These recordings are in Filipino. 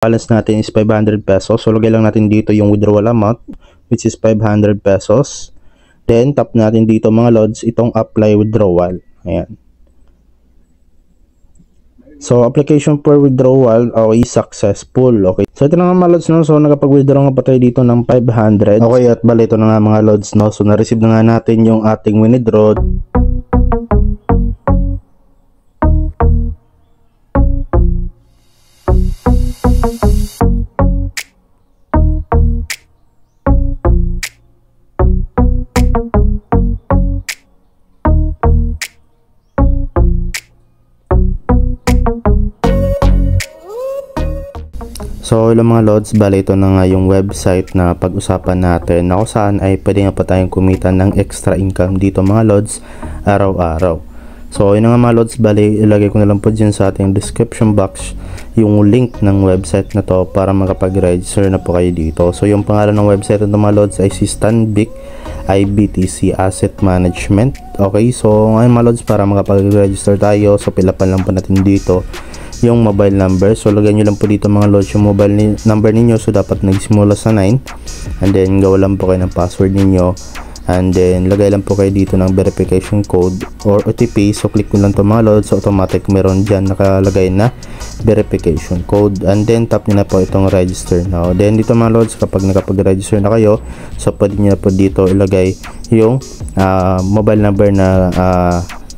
balance natin is 500 pesos. So, lagay lang natin dito yung withdrawal amount, which is 500 pesos. Then, tap natin dito mga lods, itong apply withdrawal. Ayan. So, application for withdrawal, okay, successful. Okay. So, ito na nga mga lods, no? So, nakapag-withdraw nga pa tayo dito ng 500. Okay, at bali, ito na nga mga lods, no? So, na-receive na nga natin yung ating withdraw. So ilang mga lods, bali ito na nga yung website na pag-usapan natin na kung saan ay pwede nga pa tayong kumita ng extra income dito mga lods araw-araw. So yun nga mga lods, bali ilagay ko na lang po dyan sa ating description box yung link ng website na to para makapag-register na po kayo dito. So yung pangalan ng website ng mga lods ay si Stanbic IBTC Asset Management. Okay, so ngayon mga lods, para makapag-register tayo, so pilapan lang po natin dito yung mobile number. So lagyan nyo lang po dito mga lods yung mobile number ninyo. So dapat nagsimula sa 9, and then gawa lang po kayo ng password ninyo, and then lagay lang po kayo dito ng verification code or OTP. So click nyo lang to mga lods, so automatic meron dyan nakalagay na verification code, and then tap nyo na po itong register now. Then dito mga lods, kapag nakapag-register na kayo, so pwede nyo na po dito ilagay yung mobile number na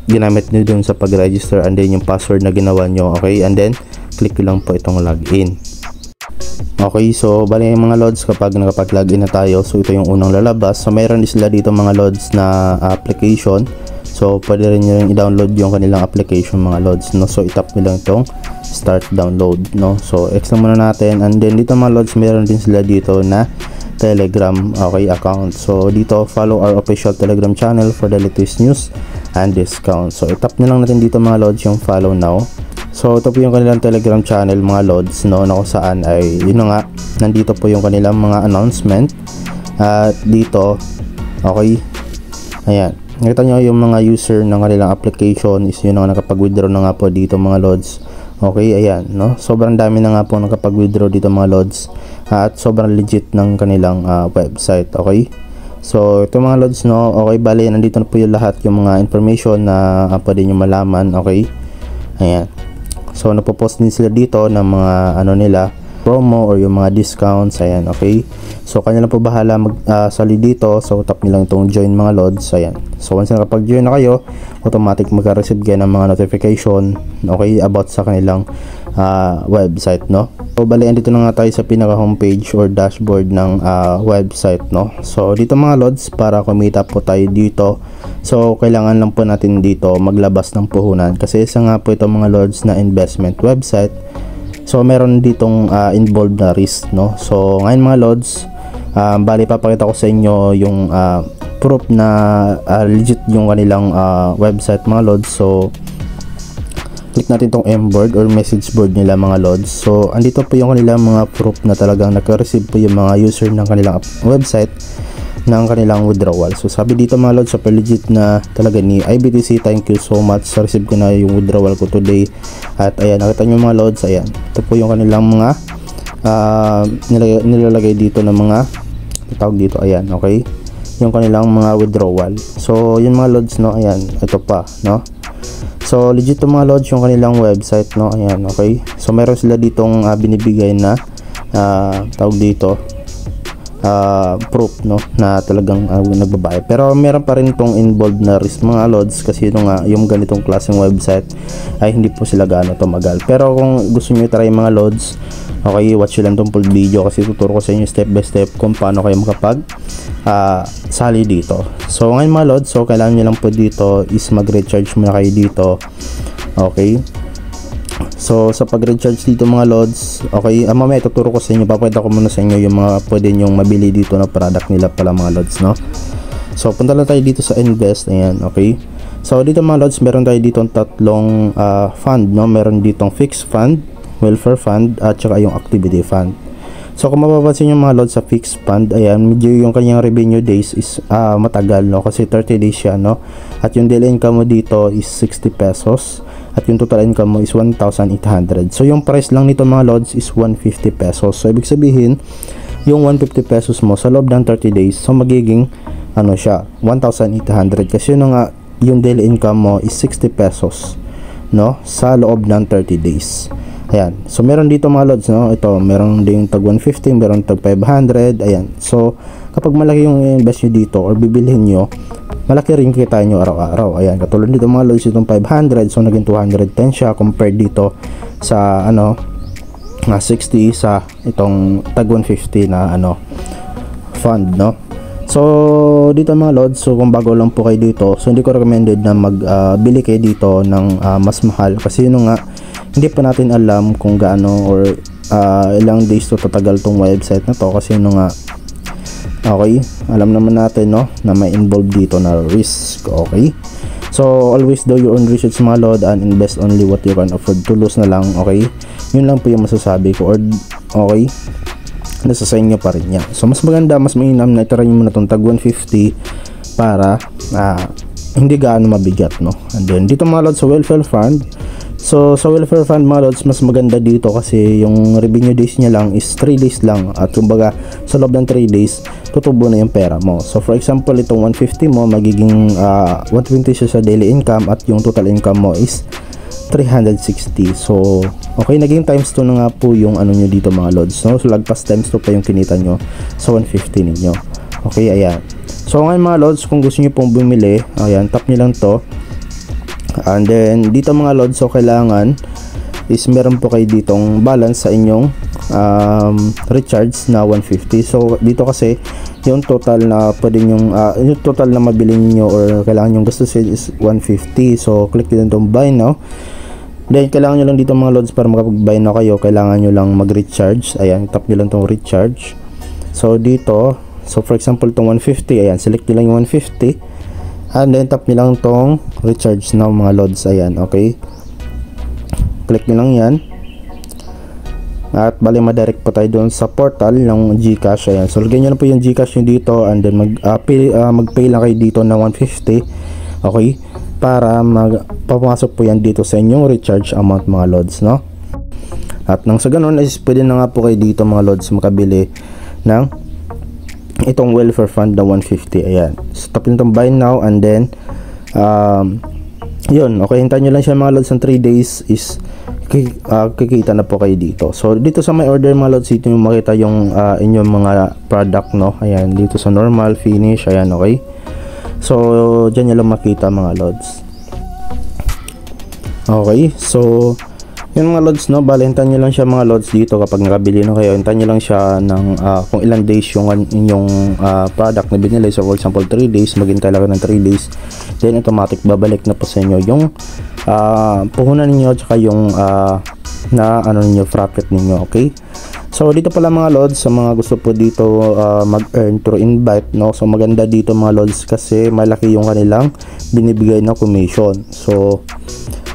ginamit nyo dun sa pag-register, and then yung password na ginawa nyo. Okay, and then click lang po itong login. Okay, so bali mga lods, kapag nakapag-login na tayo, so ito yung unang lalabas. So mayroon sila dito mga lods na application. So pwede rin nyo i-download yung kanilang application mga lods, no? So itap nyo lang itong start download, no? So X lang muna natin, and then dito mga lods, mayroon din sila dito na Telegram, okay, account. So dito, follow our official Telegram channel for the latest news and discount. So itap na lang natin dito mga lods yung follow now. So ito po yung kanilang Telegram channel mga lods, no, na kung saan ay yun nga, nandito po yung kanilang mga announcement. At dito, okay, ayan, nakita nyo yung mga user ng kanilang application is yun nga nakapag-withdraw na nga po dito mga lods. Okay, ayan, no, sobrang dami na nga po nakapag-withdraw dito mga lods, at sobrang legit ng kanilang website. Okay, so ito mga lods, no, okay, bali nandito na po yung lahat yung mga information na pwede nyo malaman. Okay, ayan, so napopost din sila dito ng mga ano nila, promo or yung mga discounts. Ayan, okay, so kanya lang po bahala sali dito. So tap nyo lang itong join mga lods. Ayan, so once na kapag join na kayo, automatic magka-receive kayo ng mga notification, okay, about sa kanilang website, no. So bali andito na nga tayo sa pinaka homepage or dashboard ng website, no. So dito mga lods, para kumita po tayo dito, so kailangan lang po natin dito maglabas ng puhunan, kasi isa nga po ito mga lods na investment website. So meron ditong involved na risk, no. So ngayon mga lods, bali papakita ko sa inyo yung proof na legit yung kanilang website mga lods. So click natin tong mboard or message board nila mga lods. So andito po yung kanilang mga proof na talagang naka-receive po yung mga user ng kanilang website ng kanilang withdrawal. So sabi dito mga lods, super legit na talaga ni IBTC. Thank you so much, sa receive ko na yung withdrawal ko today. At ayan, nakita nyo mga lods, ayan, ito po yung kanilang mga nilalagay dito ng mga tawag dito. Ayan, okay, yung kanilang mga withdrawal. So yun mga lods, no, ayan, ito pa, no. So legit to mga lods yung kanilang website, no. Ayan, okay, so meron sila ditong binibigay na tawag dito proof, no, na talagang nagbabayad. Pero meron pa rin itong involved na risk mga lods, kasi yung ganitong klaseng website ay hindi po sila gaano tumagal. Pero kung gusto niyo try mga lods, okay, watch lang tong full video, kasi tuturo ko sa inyo step by step kung paano kayo makapag sali dito. So ngayon mga lods, so kailangan niyo lang po dito is mag-recharge muna kayo dito. Okay, so sa pag-recharge dito mga lods, okay, mamaya tuturo ko sa inyo, papakita ko muna sa inyo yung mga pwede nyong mabili dito na product nila pala mga lods, no. So punta lang tayo dito sa invest. Ayan, okay, so dito mga lods, meron tayo dito tatlong fund, no. Meron ditong fixed fund, welfare fund, at saka yung activity fund. So kung mapapansin nyo mga lods, sa fixed fund, ayan, medyo yung kanyang revenue days is matagal, no, kasi 30 days siya, no. At yung daily income mo dito is 60 pesos. at yung total income mo is 1,800. So yung price lang nito mga lods is 150 pesos. So ibig sabihin yung 150 pesos mo sa loob ng 30 days, so magiging ano siya, 1,800 kasi yun nga yung daily income mo is 60 pesos, no, sa loob ng 30 days. Ayan, so meron dito mga lods, no, ito meron din tag 150, meron tag 500. Ayan, so kapag malaki yung invest nyo dito or bibilhin nyo, malaki rin kita nyo araw-araw. Ayan, katulad dito mga lods, itong 500, so naging 210 siya compared dito sa ano 60 sa itong tag 150 na ano fund, no. So dito mga lods, so kung bago lang po kayo dito, so hindi ko recommended na magbili kayo dito ng mas mahal kasi yun nga, hindi pa natin alam kung gaano or ilang days to tatagal tong website na to kasi yun nga, okay, alam naman natin, no, na may involved dito na risk. Okay, so always do your own research mga lod and invest only what you can afford to lose na lang. Okay, yun lang po yung masasabi ko. Or okay, nasa sa inyo pa rin yan. So mas maganda, mas mainam na itry mo na itong tag 150 para hindi gaano mabigat, no. And then dito mga lods sa welfare fund, so sa welfare fund mga lods, mas maganda dito kasi yung revenue days niya lang is 3 days lang, at kumbaga sa loob ng 3 days tutubo na yung pera mo. So for example, itong 150 mo magiging 120 siya sa daily income at yung total income mo is 360. So okay, naging times 2 na nga po yung ano nyo dito mga lods, no? So lagpas times 2 pa yung kinita nyo sa 150 ninyo. Okay, ayan. So ngayon mga lods, kung gusto nyo pong bumili, ayan, tap nyo lang to. And then dito mga lods, so kailangan is meron po kayo ditong balance sa inyong recharge na 150. So dito kasi yung total na pwede yung total na mabili niyo or kailangan yung gastusin is 150. So click nyo itong buy now. Then kailangan nyo lang dito mga lods para makapag-buy na kayo, kailangan nyo lang mag-recharge. Ayan, tap nyo lang itong recharge. So dito, so for example itong 150, ayan, select nyo lang yung 150 and then tap nyo lang itong recharge now mga lods. Ayan, okay, click nyo lang yan at bali madirect pa tayo doon sa portal ng GCash. Ayan, so lagyan nyo na po yung GCash nyo dito and then mag-pay lang kayo dito na 150. Okay, para magpapasok po yan dito sa inyong recharge amount mga lods, no. At nang sa ganun is pwede na nga po kayo dito mga lods makabili ng itong welfare fund na 150. Ayan, so tap nyo itong buy now and then yun, okay, hintayin nyo lang siya mga lods ng 3 days is kikita na po kayo dito. So dito sa my order mga lods, dito yung makita yung inyong mga product, no. Ayan, dito sa normal, finish, ayan, okay. So dyan nyo lang makita mga lods. Okay, so yun mga lods, no, bali hintayin nyo lang siya mga lods dito kapag nakabili na kayo. Hintayin nyo lang siya ng kung ilang days yung inyong product na binili. So for example 3 days, maghintay lang ng 3 days, then automatic babalik na po sa inyo yung puhunan ninyo at saka yung na ano ninyo, profit ninyo. Okay, so dito pala mga lods, sa mga gusto po dito mag-earn through invite, no, so maganda dito mga lods kasi malaki yung kanilang binibigay na commission. So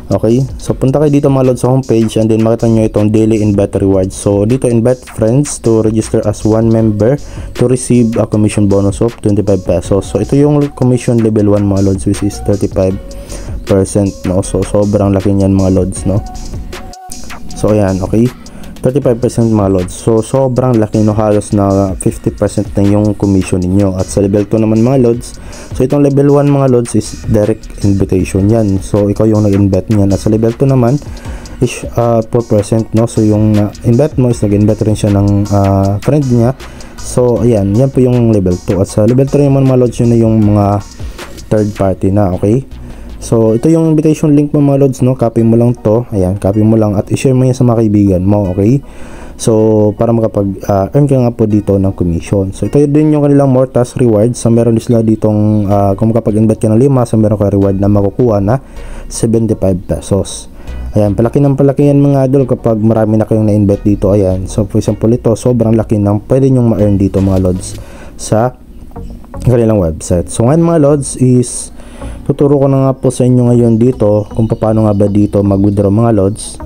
okay, so punta kayo dito mga lods sa homepage and then makita nyo itong daily invite rewards. So dito, invite friends to register as one member to receive a commission bonus of 25 pesos. So ito yung commission level 1 mga lods, which is 35%, no. So sobrang laki niyan mga lods, no. So ayan, okay, 35% mga lods. So sobrang laki, no, halos na 50% na yung commission ninyo. At sa level 2 naman mga lods, so itong level 1 mga lods is direct invitation yan. So ikaw yung nag-invite niyan. At sa level 2 naman is 4%, no. So yung invite mo is nag-invite rin siya ng friend niya. So ayan, yan po yung level 2. At sa level 3 naman mga lods, yun na yung mga third party na. Okay, so ito yung invitation link mo mga lods, no. Copy mo lang to, ayan, copy mo lang at i-share mo yan sa mga kaibigan mo. Okay, so para makapag-earn ka nga po dito ng commission. So ito din yung kanilang more task rewards. So meron sila ditong kung makapag-invite ka ng 5, so meron ka reward na makukuha na 75 pesos. Ayan, palaki ng palaki yan mga idol kapag marami na kayong na-invite dito. Ayan, so for example ito, sobrang laki ng pwede nyong ma-earn dito mga lods sa kanilang website. So ngayon mga lods is tuturo ko na nga po sa inyo ngayon dito kung paano nga ba dito mag-withdraw mga lods.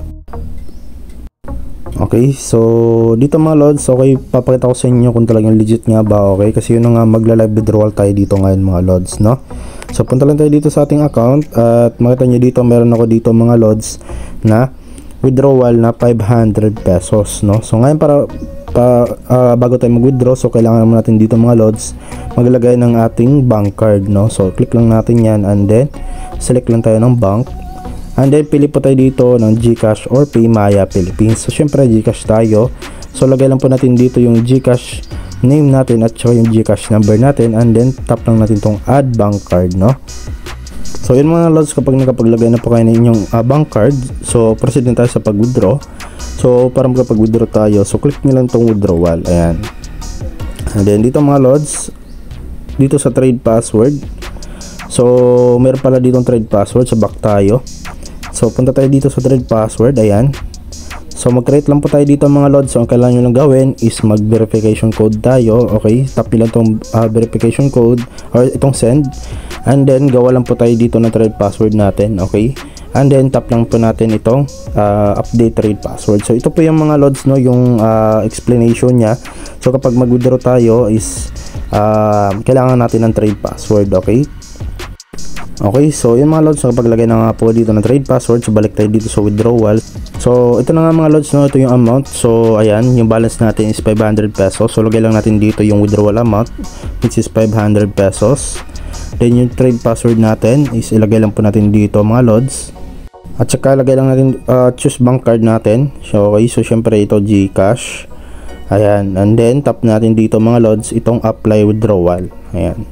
Okay, so dito mga lods, okay, papakita ko sa inyo kung talagang legit nga ba. Okay, kasi yun nga, magla-live withdrawal tayo dito ngayon mga lods, no. So punta lang tayo dito sa ating account at makita nyo dito meron ako dito mga lods na withdrawal na 500 pesos, no? So ngayon bago tayo mag-withdraw, so kailangan natin dito mga lods maglagay ng ating bank card, no? So click lang natin yan and then select lang tayo ng bank and then pili po tayo dito ng GCash or PayMaya Philippines. So syempre GCash tayo, so lagay lang po natin dito yung GCash name natin at saka yung GCash number natin and then tap lang natin tong add bank card, no? So yun mga lods, kapag nakapaglagay na po kayo ng inyong bank card, so proceed na tayo sa pag-withdraw. So para makapag-withdraw tayo, so click nyo lang tong withdrawal, ayan. And then dito mga lods, dito sa trade password, so meron pala ditong trade password, so back tayo. So punta tayo dito sa trade password, ayan. So mag-create lang po tayo dito mga lods. So ang kailangan nyo lang gawin is mag-verification code tayo. Okay, tap nyo lang itong verification code or itong send. And then gawa lang po tayo dito ng trade password natin. Okay, and then tap lang po natin itong update trade password. So ito po yung mga lods, no, yung explanation nya. So kapag mag-withdraw tayo is kailangan natin ng trade password. Okay. Okay, so yun mga lods, so kapag lagay na nga po dito ng trade password, so balik tayo dito sa withdrawal. So ito na nga mga lods, no, ito yung amount. So ayan, yung balance natin is 500 pesos. So lagay lang natin dito yung withdrawal amount, which is 500 pesos. Then yung trade password natin is ilagay lang po natin dito mga lods. At saka lagay lang natin choose bank card natin. So okay, so syempre ito GCash. Ayan, and then tap natin dito mga lods itong apply withdrawal. Ayan.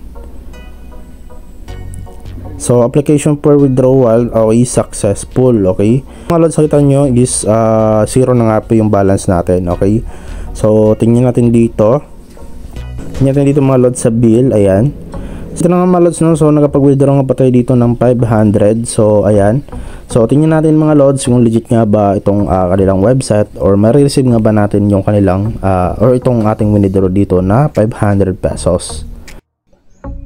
So application for withdrawal is successful. Okay, mga lods, nakita nyo is zero na nga po yung balance natin. Okay, so tingnan natin dito mga lods sa bill. Ayan, so ito na nga mga lods, no? So nakapag-withdraw nga pa tayo dito ng 500. So ayan, so tingnan natin mga lods kung legit nga ba itong kanilang website or ma-receive nga ba natin yung kanilang or itong ating withdraw dito na 500 pesos.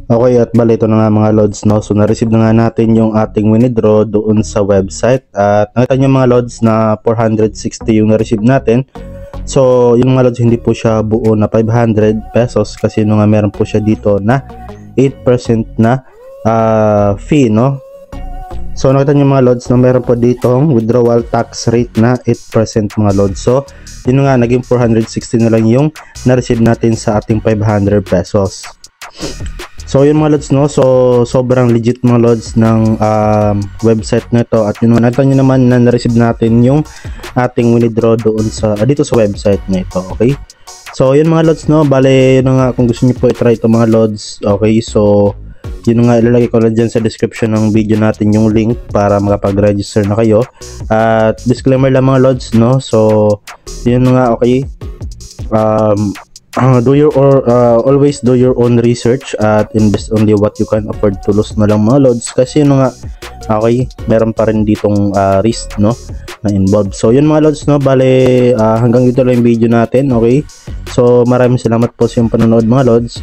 Okay, at bali ito na nga mga lods, no? So na-receive na nga natin yung ating withdraw doon sa website. At nakita nyo mga lods na 460 yung na-receive natin. So yung mga lods, hindi po siya buo na 500 pesos kasi nga meron po siya dito na 8% na fee, no? So nakita nyo mga lods na meron po ditong withdrawal tax rate na 8% mga lods. So yun nga, naging 460 na lang yung na-receive natin sa ating 500 pesos. So yun mga lods, no, so sobrang legit mga lods ng website na ito. At yun, nakita nyo naman na na-receive natin yung ating withdraw doon sa dito sa website na ito. Okay, so yun mga lods, no, bale yun nga, kung gusto nyo po i-try ito mga lods. Okay, so yun nga, ilalagay ko lang dyan sa description ng video natin yung link para makapag-register na kayo. At disclaimer lang mga lods, no, so yun nga. Okay, always do your own research at invest only what you can afford to lose na lang mga lods, kasi yun nga, okay, meron pa rin ditong risk, no, na involved. So yun mga lods, no, bale hanggang dito lang yung video natin. Okay, so maraming salamat po sa iyong panonood mga lods.